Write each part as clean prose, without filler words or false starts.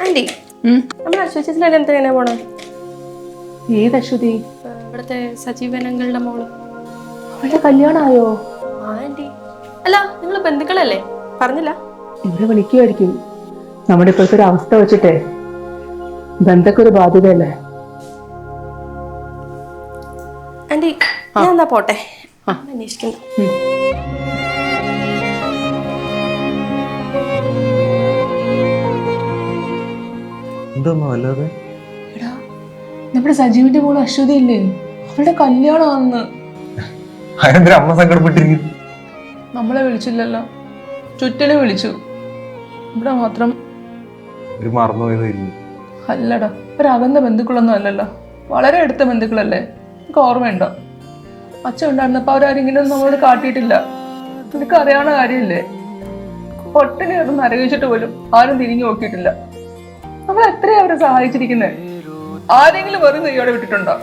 Anti നമ്മൾ അശ്വതിയുടെ എന്തിനാ പോണേ? ഏത് അശ്വതി? ഇവിടുത്തെ സജീവനങ്ങളുടെ മോള്. അവളുടെ കല്യാണമായോ? ആന്റി അല്ല, നിങ്ങൾ ബന്ധുക്കളല്ലേ? പറഞ്ഞില്ല? ഇവിടെ വിളിക്കുമായിരിക്കും. നമ്മുടെ ഇപ്പോഴത്തെ ഒരു അവസ്ഥ വെച്ചിട്ടേ ബന്ധക്കൊരു ഒരു ബാധ്യതയല്ലേ. ആന്റി ഞാൻ എന്നാ പോട്ടെ, അന്വേഷിക്കുന്നു. എടാ, നമ്മുടെ സജീവിന്റെ മോള് അശ്വതി ഇല്ലേ, അവളുടെ കല്യാണമാണെന്ന്. അമ്മ സങ്കടപ്പെട്ടിരിക്കുന്നു. നമ്മളെ വിളിച്ചില്ലല്ലോ, ചുറ്റിനെ വിളിച്ചു. ഇവിടെ മാത്രം മറന്നുപോയതായിരുന്നു. അല്ലടാ, ഒരു അകന്ന ബന്ധുക്കളൊന്നും അല്ലല്ലോ, വളരെ അടുത്ത ബന്ധുക്കളല്ലേ. എനിക്ക് ഓർമ്മയുണ്ടോ? അച്ഛൻ ഉണ്ടായിരുന്നപ്പോ അവരാരെങ്കിലും നമ്മളോട് കാട്ടിയിട്ടില്ല. നിനക്ക് അറിയാവുന്ന കാര്യമില്ലേ? ഒട്ടിനെ കിടന്ന് നരകിച്ചിട്ട് പോലും ആരും തിരിഞ്ഞു നോക്കിയിട്ടില്ല. നമ്മൾ എത്രയാ അവരെ സഹായിച്ചിരിക്കുന്നത്? ആരെങ്കിലും വെറും കൈയോടെ വിട്ടിട്ടുണ്ടോ?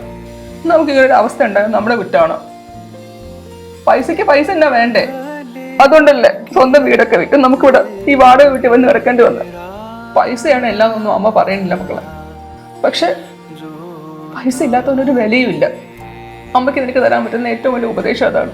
നമുക്ക് ഇങ്ങനെ ഒരു അവസ്ഥ ഉണ്ടാകും നമ്മുടെ കുറ്റമാണോ? പൈസക്ക് പൈസ എന്നാ വേണ്ടേ? അതുകൊണ്ടല്ലേ സ്വന്തം വീടൊക്കെ വിട്ട് നമുക്കിവിടെ ഈ വാടക വീട്ടിൽ വന്ന് കിടക്കേണ്ടി വന്നത്. പൈസയാണ് എല്ലാം ഒന്നും അമ്മ പറയുന്നില്ല മക്കളെ. പക്ഷെ പൈസ ഇല്ലാത്തവനൊരു വിലയും ഇല്ല. അമ്മയ്ക്ക് നിനക്ക് തരാൻ പറ്റുന്ന ഏറ്റവും വലിയ ഉപദേശം അതാണ്.